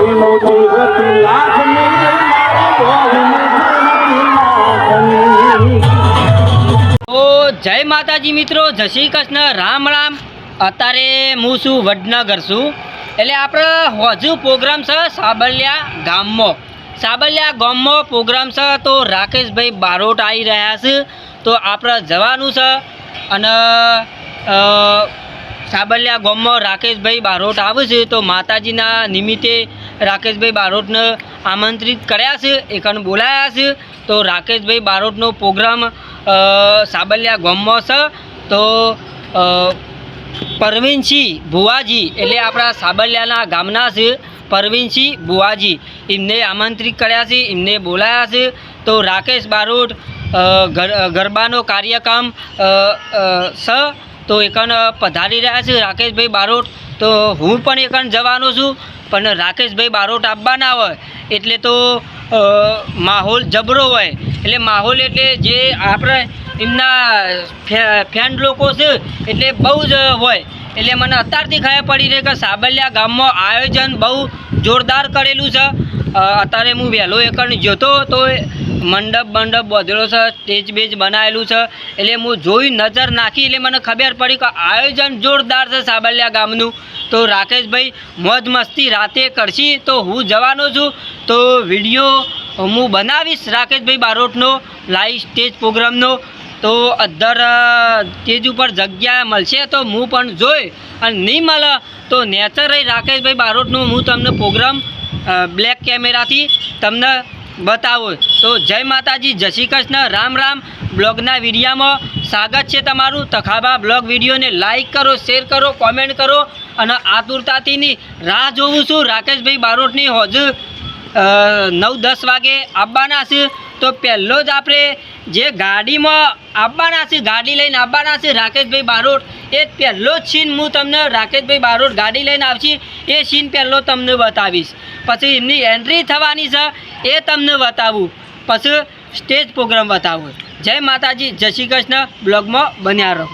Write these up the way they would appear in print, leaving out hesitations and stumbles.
જય માતાજી મિત્રો, જય શ્રી કૃષ્ણ, રામ રામ। અત્યારે હું છું વડનગર છું, એટલે આપણે હજુ પ્રોગ્રામ છે સાબલિયા ગામમાં પ્રોગ્રામ છે। તો રાકેશભાઈ બારોટ આવી રહ્યા છે, તો આપણે જવાનું છે। અને સાબલિયા ગામમાં રાકેશભાઈ બારોટ આવે છે, તો માતાજીના નિમિત્તે રાકેશભાઈ બારોટને આમંત્રિત કર્યા છે, એકણ બોલાયા છે। તો રાકેશભાઈ બારોટનો પ્રોગ્રામ સાબલિયા ગામમાં છે। તો પરવીનસિંહ ભુવાજી એટલે આપણા સાબલિયાના ગામના છે, પરવીનસિંહ ભુવાજી, એમને આમંત્રિત કર્યા છે, એમને બોલાયા છે। તો રાકેશ બારોટ ગરબાનો કાર્યક્રમ છે, તો એકણ પધારી રહ્યા છે રાકેશભાઈ બારોટ। તો હું પણ એકણ જવાનો છું, પણ રાકેશભાઈ બારોટ આવવાના હોય એટલે તો માહોલ જબરો હોય। એટલે માહોલ એટલે જે આપણે એમના ફેન લોકો છે એટલે બહુ જ હોય। એટલે મને અત્યારથી ખબર પડી રહી કે સાબલિયા ગામમાં આયોજન બહુ જોરદાર કરેલું છે। અત્યારે હું વહેલો એકણ જોતો તો મંડપ બાંધેલો છે, સ્ટેજ બેજ બનાવેલું છે, એટલે હું જોઈ નજર નાખી એટલે મને ખબર પડી કે આયોજન જોરદાર છે સાબલિયા ગામનું। તો રાકેશભાઈ મોજ મસ્તી રાતે કરશી, તો હું જવાનો છું। તો વિડીયો હું બનાવીશ રાકેશભાઈ બારોટનો લાઈવ સ્ટેજ પ્રોગ્રામનો। તો અધર સ્ટેજ ઉપર જગ્યા મળશે તો હું પણ જોઈ, અને નહીં મળે તો નેચર રાકેશભાઈ બારોટનું હું તમને પ્રોગ્રામ બ્લેક કેમેરાથી તમને બતાવો। તો જય માતાજી, જય શ્રી કૃષ્ણ, રામ રામ। બ્લોગના વિડીયામાં સ્વાગત છે તમારું। તખાબા બ્લોગ વિડીયોને લાઈક કરો, શેર કરો, કોમેન્ટ કરો, અને આતુરતાથી રાહ જોઉં છું રાકેશભાઈ બારોટની હજુ 9-10 વાગે આવવાના છે। તો પહેલો જ આપણે જે ગાડીમાં આવવાના છે, ગાડી લઈને આવવાના છે રાકેશભાઈ બારોટ, એ પહેલો જ સીન હું તમને રાકેશભાઈ બારોટ ગાડી લઈને આવશે એ સીન પહેલો તમને બતાવીશ। પછી એમની એન્ટ્રી થવાની છે એ તમને બતાવું, પછી સ્ટેજ પ્રોગ્રામ બતાવું। જય માતાજી, જય શ્રી કૃષ્ણ। બ્લોગમાં બન્યા રહો।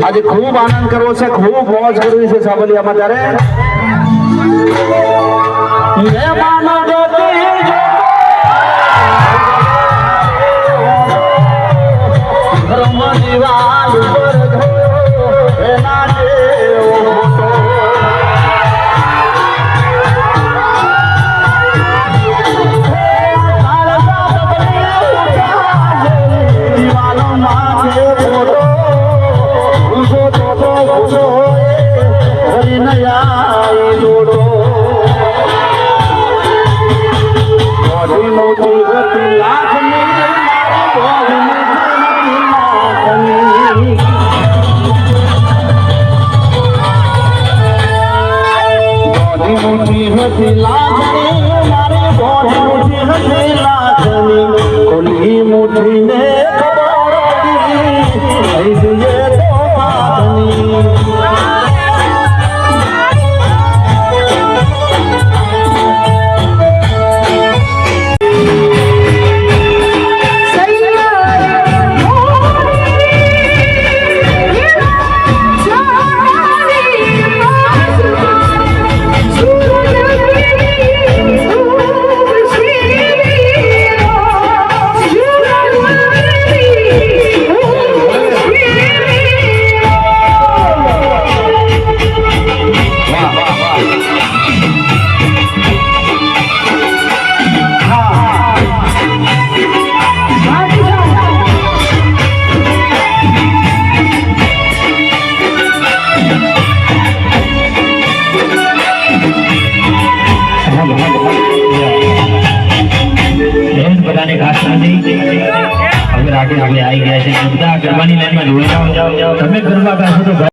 आज खूब आनंद करवो छे, खूब मौज करवी छे साबलियामां। त्यारे मेहमानो दिवाल पर હવે રાકેશભાઈ આવી ગયા છે બધા ગરબાની લાઈનમાં જોડાઈ જાઓ તમે ગરબા ગાશો તો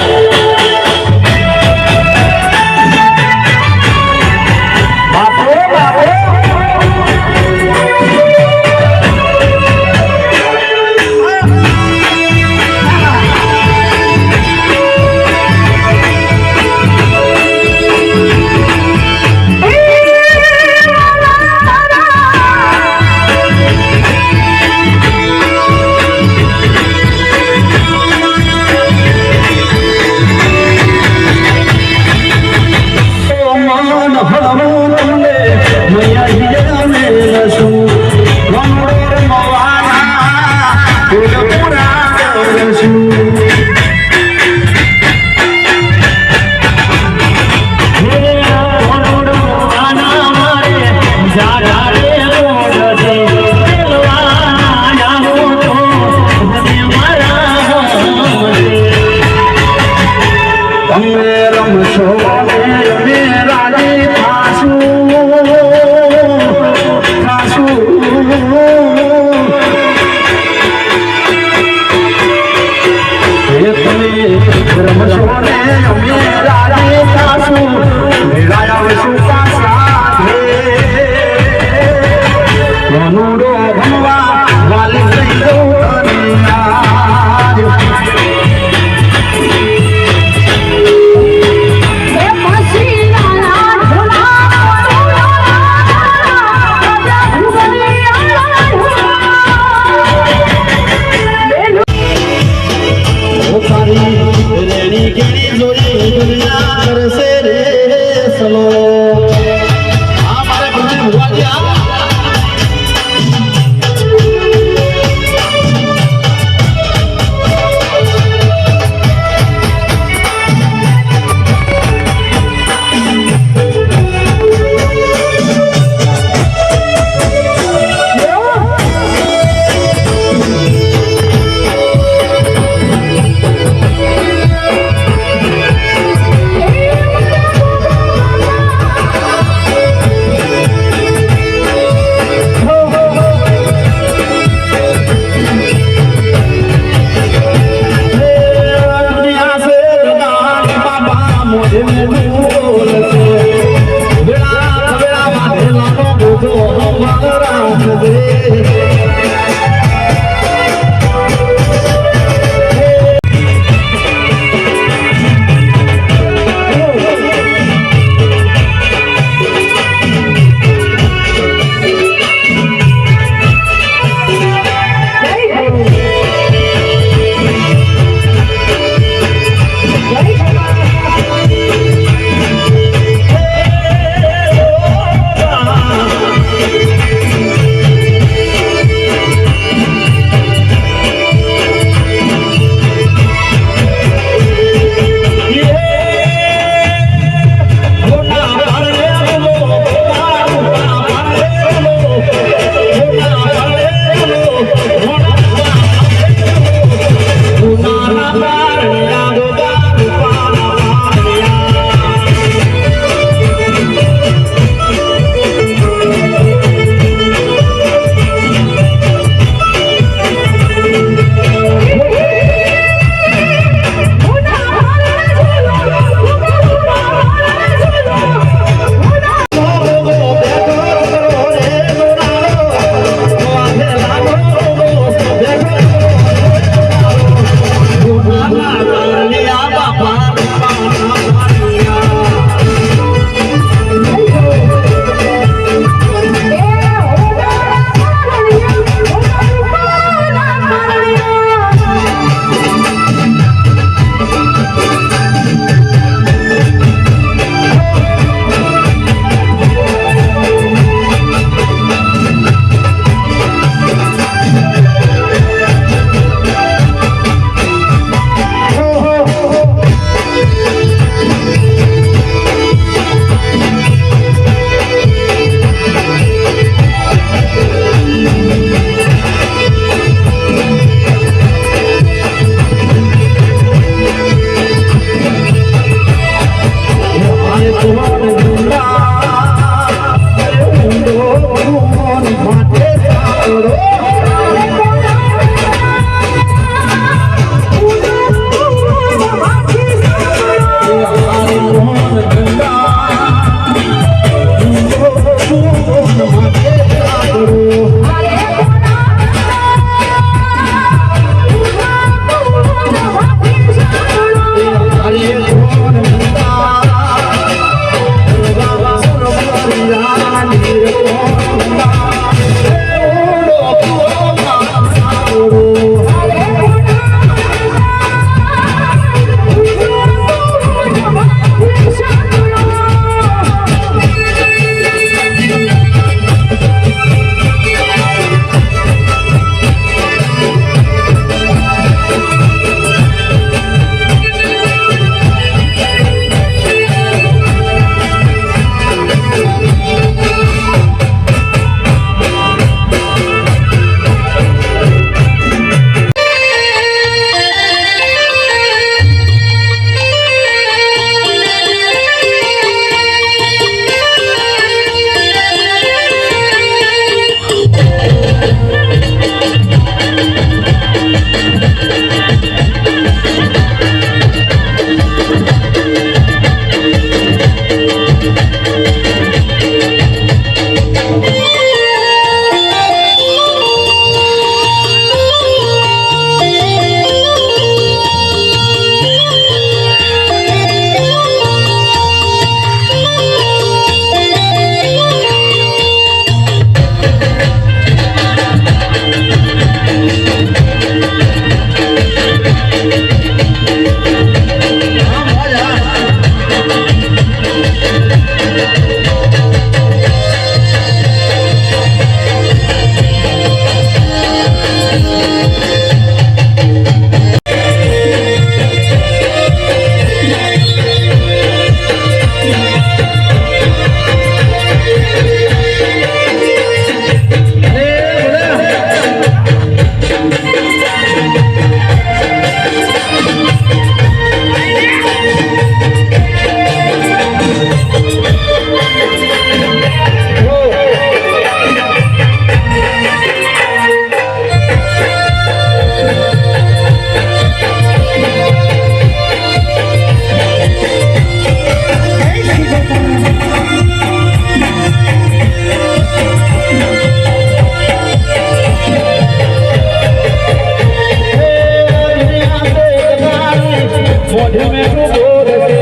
મોઢે મેઠું બોલશે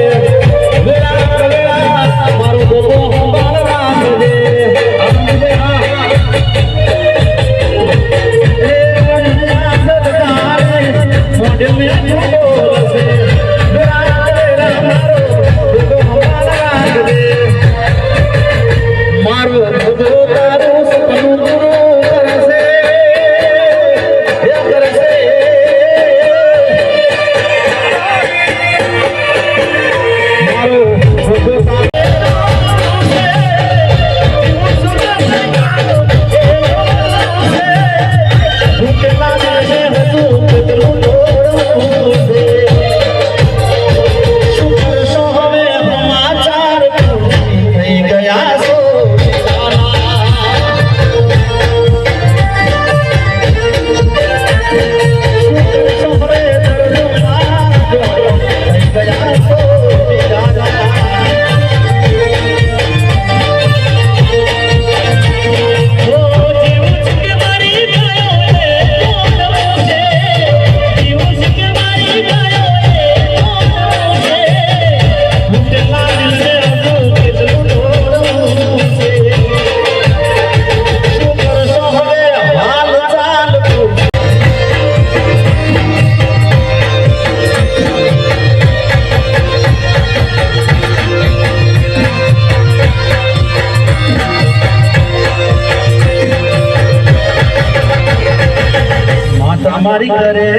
વેળા કવેળા મારો ગોગો સંભાળ રાખજે મોઢે મેઠું બોલશે વેળા કવેળા મારો ગોગો સંભાળ રાખજે મારો ગોગો તારું સપનું પૂરું કરશે મારી કરે